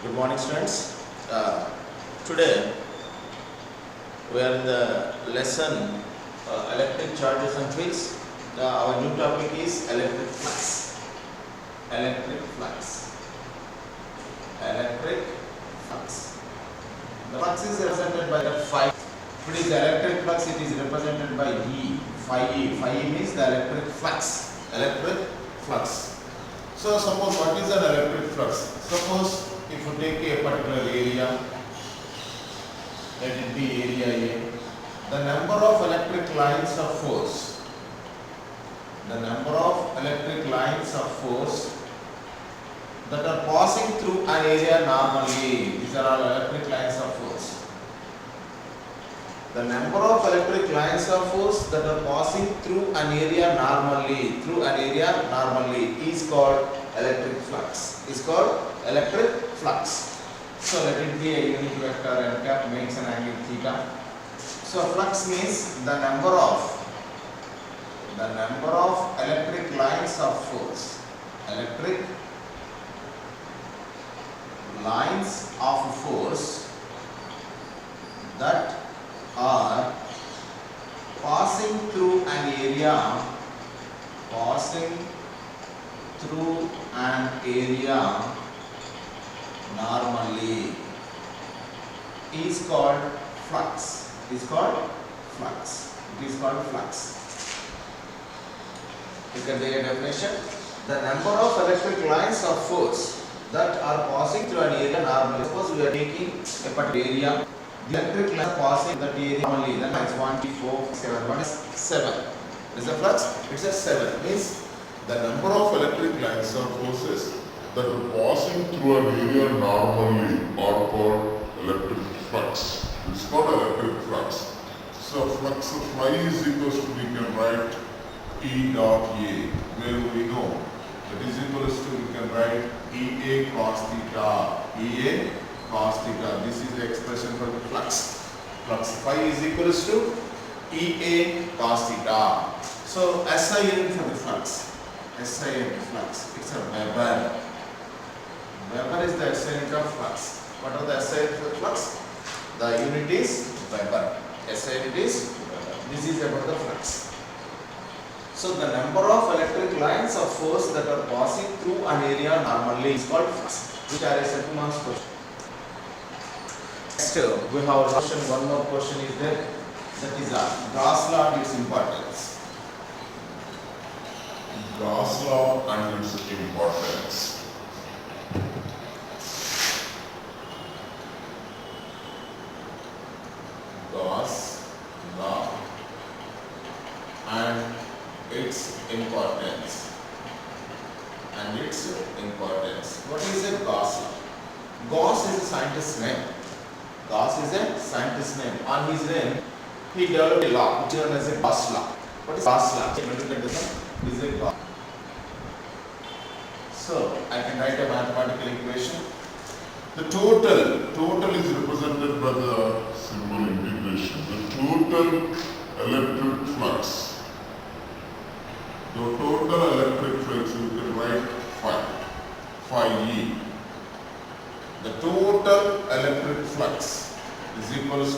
Good morning, students. Today we are in the lesson electric charges and fields. Our new topic is electric flux. Electric flux. Electric flux. The flux is represented by the phi. If it is electric flux, it is represented by E. Phi E. Phi E means the electric flux. Electric flux. So suppose what is an electric flux? Suppose if you take a particular area, let it be area A, the number of electric lines of force, the number of electric lines of force that are passing through an area normally, these are all electric lines of force. The number of electric lines of force that are passing through an area normally, is called electric flux. Is called electric flux. So let it be a unit vector n cap makes an angle theta. So flux means the number of electric lines of force. Electric lines of force that are passing through an area normally is called flux. It is called flux. Look at the definition. The number of electric lines of force that are passing through an area normally. Suppose we are taking a particular area. The electric lines passing that area normally. Then it's 1, 2, 4, 7. What is 7? What is the flux? It says 7. Means the number of electric lines or forces that are passing through an area normally are called electric flux. It's called electric flux. So flux of phi is equals to, we can write E dot A, where we know that is equals to, we can write EA cos theta. EA cos theta. This is the expression for the flux. Flux phi is equals to EA cos theta. So SI unit for the flux. SI unit flux. It's a Weber. Weber is the SI unit of flux. What are the SI unit of flux? The unit is Weber. SI unit is Weber. This is about the flux. So the number of electric lines of force that are passing through an area normally is called flux. Which are a 2 marks question. Next we have a question. One more question is there. That is Gauss law and its importance. Gauss law and its importance. Gauss law and its importance. What is a Gauss law? Gauss is a scientist's name. On his name, he developed a law which is known as a Gauss law. What is Gauss law? Is a Gauss. So I can write a mathematical equation. The total is represented by the symbol integration. The total electric flux. The total electric flux, you can write phi E. The total electric flux is equals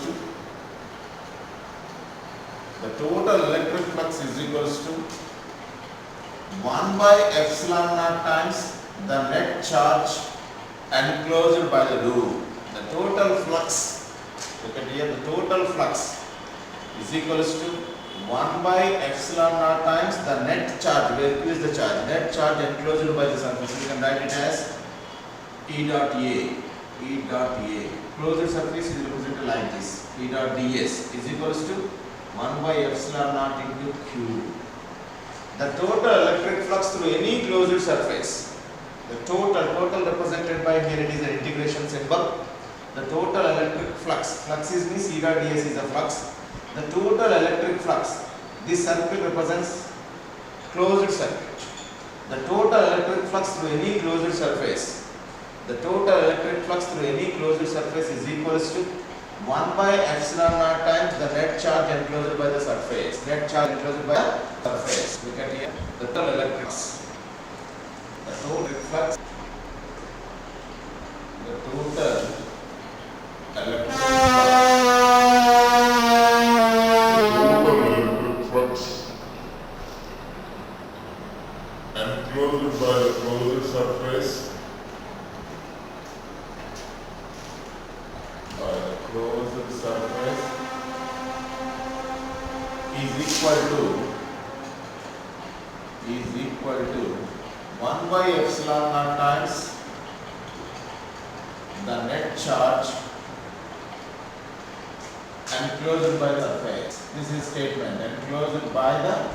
to 1 by epsilon naught times the net charge enclosed by the loop. The total flux, look at here, the total flux is equals to 1 by epsilon naught times the net charge, where Q is the charge, net charge enclosed by the surface. You can write it as E dot A. Closed surface is represented like this. E dot ds is equals to 1 by epsilon naught into Q. The total electric flux through any closed surface. The total represented by, here it is an integration symbol. The total electric flux is means E dot ds is the flux. The total electric flux, this circle represents closed circuit. The total electric flux through any closed surface. The total electric flux through any closed surface is equals to 1 by epsilon naught times the net charge enclosed by the surface. Look at here, the total electric flux. The total naught times the net charge enclosed by the surface. This is statement, enclosed by the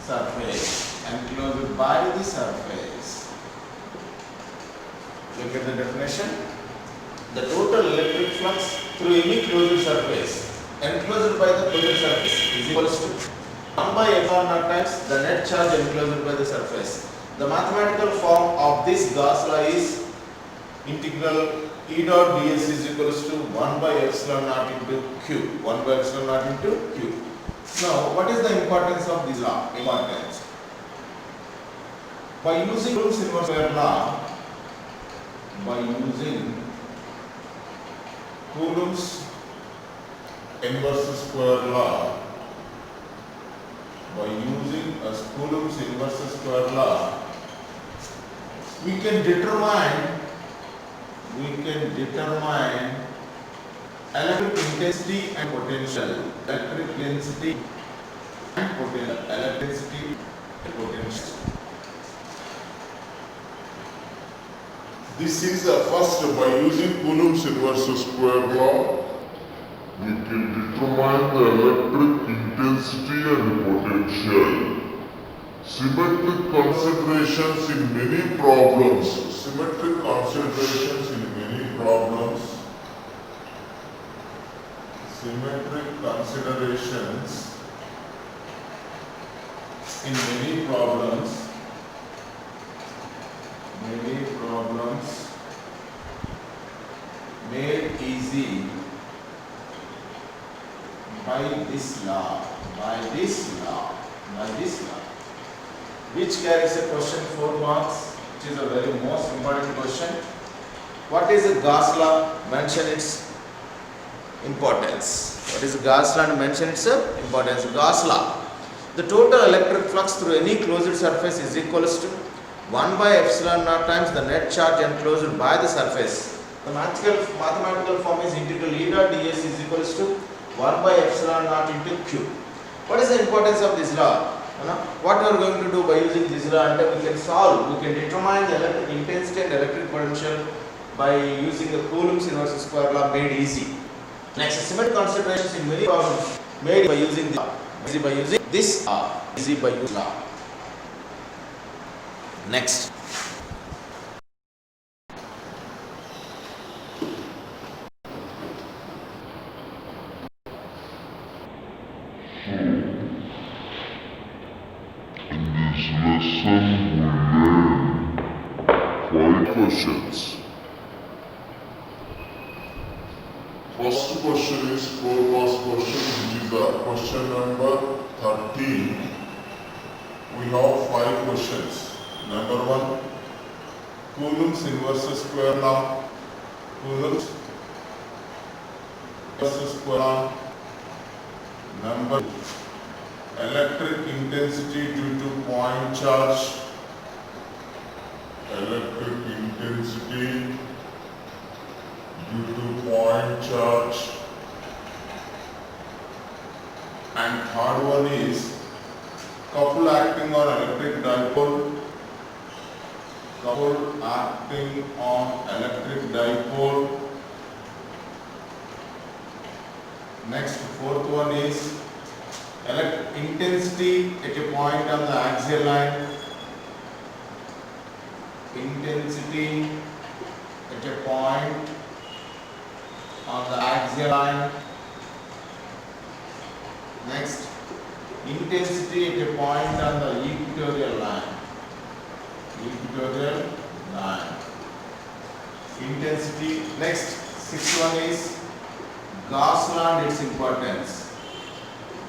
surface, enclosed by the surface. Look at the definition. The total electric flux through any closed surface enclosed by the closed surface is equals to 1 by epsilon naught times the net charge enclosed by the surface. The mathematical form of this Gauss law is integral E dot ds is equals to 1 by epsilon naught into q. 1 by epsilon naught into q. Now, what is the importance of this law? Importance. By using Coulomb's inverse square law, by using Coulomb's inverse square law, by using a Coulomb's inverse square law, we can determine electric intensity and potential, electric density and potential, electricity and potential. This is the first, by using Coulomb's inverse square law, we can determine the electric intensity and potential. Symmetric considerations in many problems. Symmetric considerations in many problems. Symmetric considerations in many problems. Many problems made easy by this law, which carries a question 4 marks, which is a very most important question. What is a Gauss law? Mention its importance. What is a Gauss law? Mention its importance. Gauss law. The total electric flux through any closed surface is equals to 1 by epsilon naught times the net charge enclosed by the surface. The mathematical form is integral E dot ds is equals to 1 by epsilon naught into q. What is the importance of this law? What we are going to do by using this law, and we can solve, we can determine the electric intensity and electric potential by using the Coulomb's inverse square law made easy. Next, symmetric considerations in many problems made by using this law. Easy by using this law. Easy by using law. Next. This lesson will learn 5 questions. First question is 4 marks question, which is the question number 13. We have 5 questions. Number 1, Coulomb's inverse square law. Coulomb's inverse square law. Number 2, electric intensity due to point charge. Electric intensity due to point charge. And third one is couple acting on electric dipole. Couple acting on electric dipole. Next, fourth one is intensity at a point on the axial line. Intensity at a point on the axial line. Next, intensity at a point on the equatorial line. Equatorial line. Intensity. Next, sixth one is Gauss law and its importance.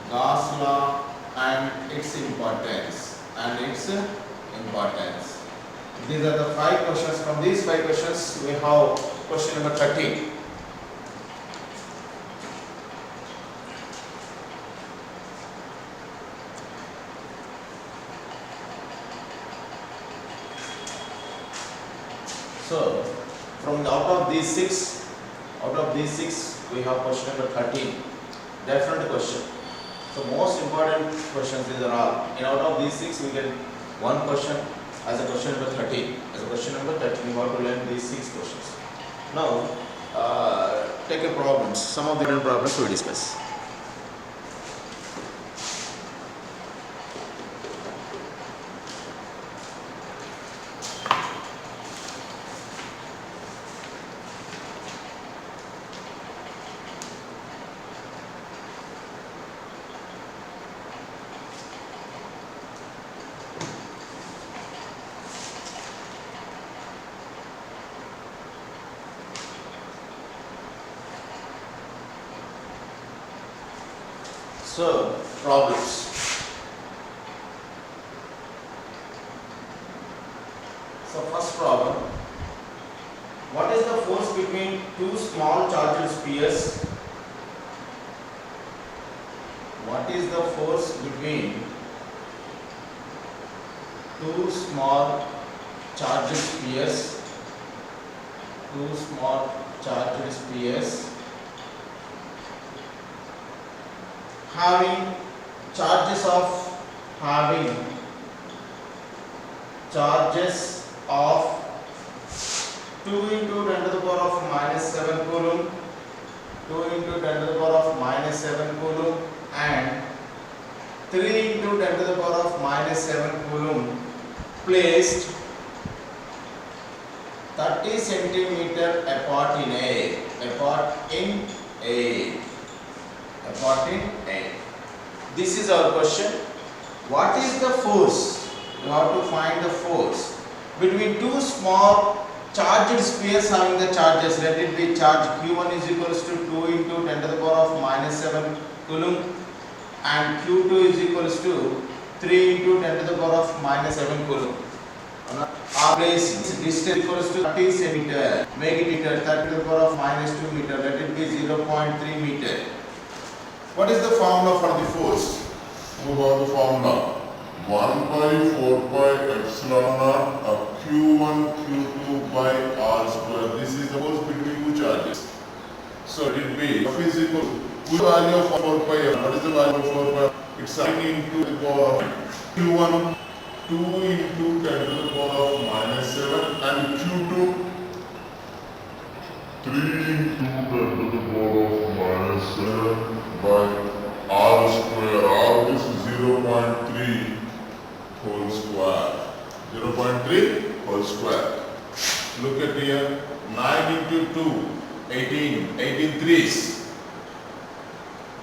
Gauss law and its importance. These are the 5 questions. From these 5 questions, we have question number 13. So, from out of these six, we have question number 13. Definite question. So, most important questions these are all. And out of these 6, we get one question. as a question number 13. As a question number 13, you have to learn these 6 questions. Now, take a problems. Some of the different problems we discuss. So, problems. So, first problem. What is the force between two small charged spheres? What is the force between two small charged spheres? Two small charged spheres having charges of 2 into 10 to the power of minus 7 coulomb, 2 into 10 to the power of minus 7 coulomb, and 3 into 10 to the power of minus 7 coulomb placed 30 centimeter apart in A. This is our question. What is the force? You have to find the force between two small charged spheres having the charges. Let it be charge Q1 is equals to 2 into 10 to the power of minus 7 coulomb, and Q2 is equals to 3 into 10 to the power of minus 7 coulomb. Our place distance equals to 30 centimeter. Make it meter. 30 to the power of minus 2 meter. Let it be 0.3 meter. What is the formula for the force? Move on the formula. 1 by 4 by epsilon naught of Q1 Q2 by R square. This is the force between two charges. So it will be F is equal to the value of 4 pi F. What is the value of 4 pi? It's 9 into the power of Q1 2 into 10 to the power of minus 7, and Q2 3 into 10 to the power of minus 7 by R square. R is 0.3 whole square. 0.3 whole square. Look at here. 9 into 2, 18. 18 threes.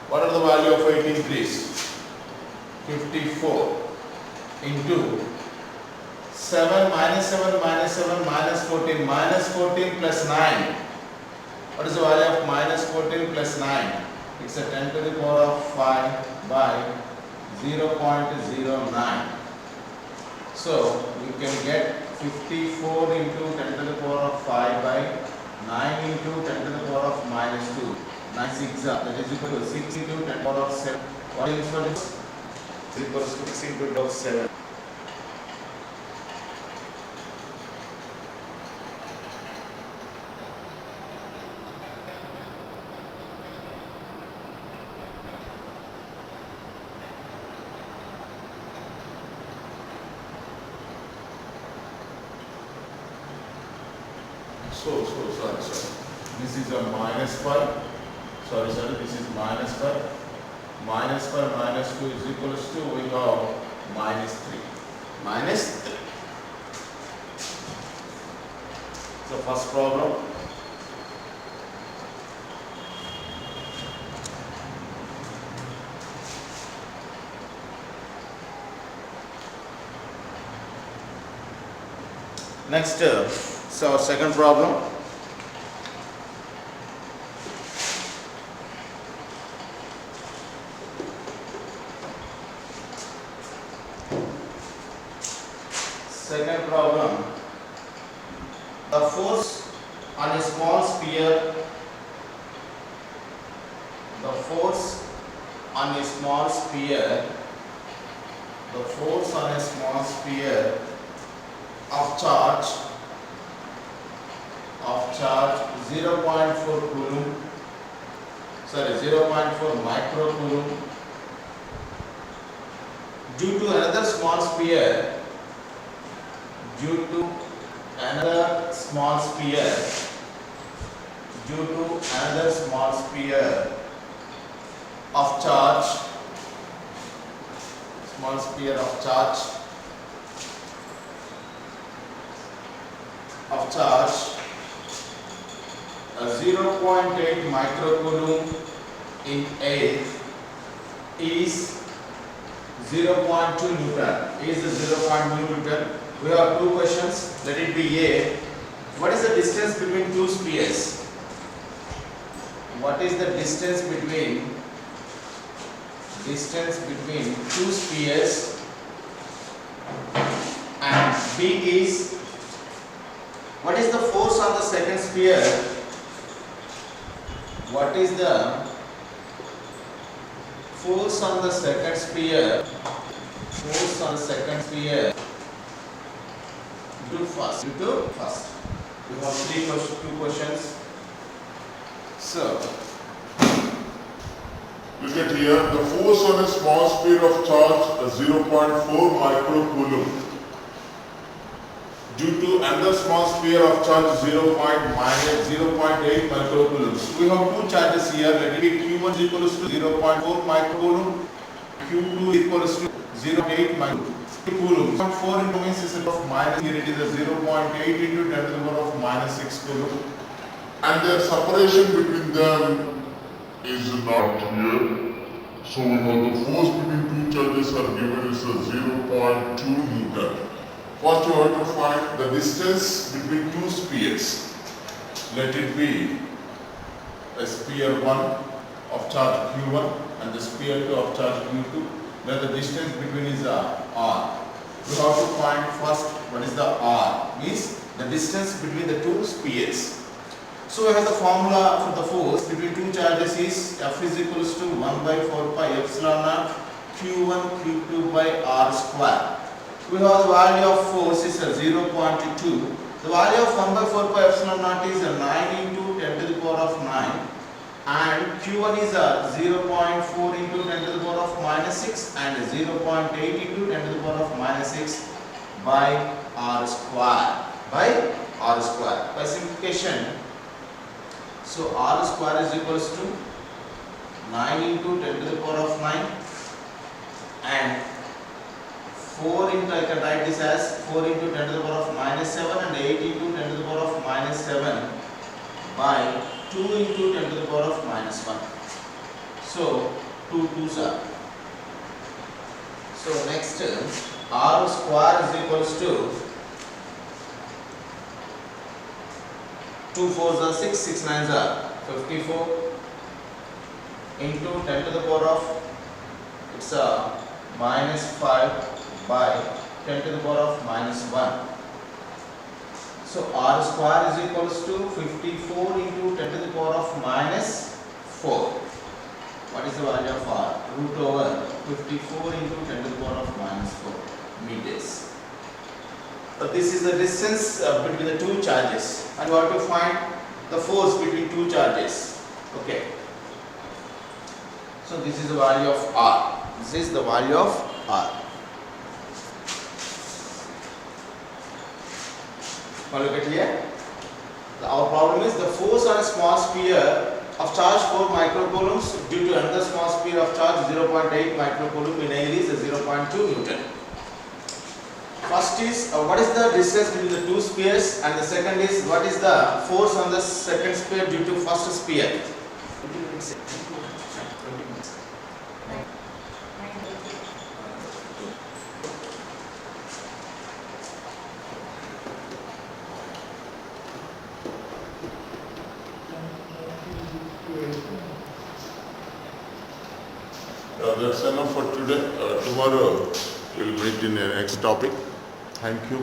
What are the value of 18 threes? 54 into 7 minus 7 minus 7 minus 14. Minus 14 plus 9. What is the value of minus 14 plus 9? It's a 10 to the power of 5 by 0.09. So you can get 54 into 10 to the power of 5 by 9 into 10 to the power of minus 2. 9 6 that is equal to 6 into 10 to the power of 7. What is this? Is equals to 6 into 10 to the power of 7. Sorry. This is a minus 5. Sorry, this is minus 5. Minus 5 minus 2 is equals to, we have minus 3. Minus 3. So first problem. Next, so second problem. Second problem. The force on a small sphere. The force on a small sphere. The force on a small sphere of charge 0.4 coulomb, 0.4 microcoulomb, due to another small sphere due to another small sphere, of charge, small sphere of charge, a 0.8 microcoulomb in air is 0.2 Newton. Is the 0.2 Newton? We have two questions. Let it be A. What is the distance between two spheres? What is the distance between two spheres? And B is, what is the force on the second sphere? What is the force on the second sphere? Do first. We have two questions. So, Look at here, the force on a small sphere of charge 0.4 microcoulomb due to another small sphere of charge 0.8 microcoulomb. we have two charges here. Let it be Q1 is equals to 0.4 microcoulomb, Q2 equals to 0.8 microcoulomb. 0.4 into means is of minus, here it is a 0.8 into 10 to the power of minus 6 coulomb. And the separation between them is not here. So we have the force between two charges are given is a 0.2 Newton. First you have to find the distance between two spheres. Let it be a sphere 1 of charge Q1 and the sphere 2 of charge Q2, where the distance between is R. We have to find first what is the R, means the distance between the two spheres. So we have the formula for the force between two charges is F is equals to 1 by 4 pi epsilon naught Q1 Q2 by R square. We have the value of force is 0.2. The value of 1 by 4 pi epsilon naught is 9 into 10 to the power of 9, and Q1 is 0.4 into 10 to the power of minus 6 and 0.8 into 10 to the power of minus 6 by R square. By simplification, so R square is equals to 9 into 10 to the power of 9 and 4 into, I can write this as 4 into 10 to the power of minus 7 and 8 into 10 to the power of minus 7 by 2 into 10 to the power of minus 1. So 2 2s are. So next R square is equals to 2 4s are 6, 6 9s are 54 into 10 to the power of, it's minus 5 by 10 to the power of minus 1. So R square is equals to 54 into 10 to the power of minus 4. What is the value of R? Root over 54 into 10 to the power of minus 4 meters. So this is the distance between the two charges, and we have to find the force between two charges. Okay. So this is the value of R. This is the value of R. Now look at here. Our problem is the force on a small sphere of charge 4 microcoulombs due to another small sphere of charge 0.8 microcoulomb in air is 0.2 Newton. First is what is the distance between the two spheres, and the second is what is the force on the second sphere due to first sphere. That's enough for today. Tomorrow we'll meet in the next topic. Thank you.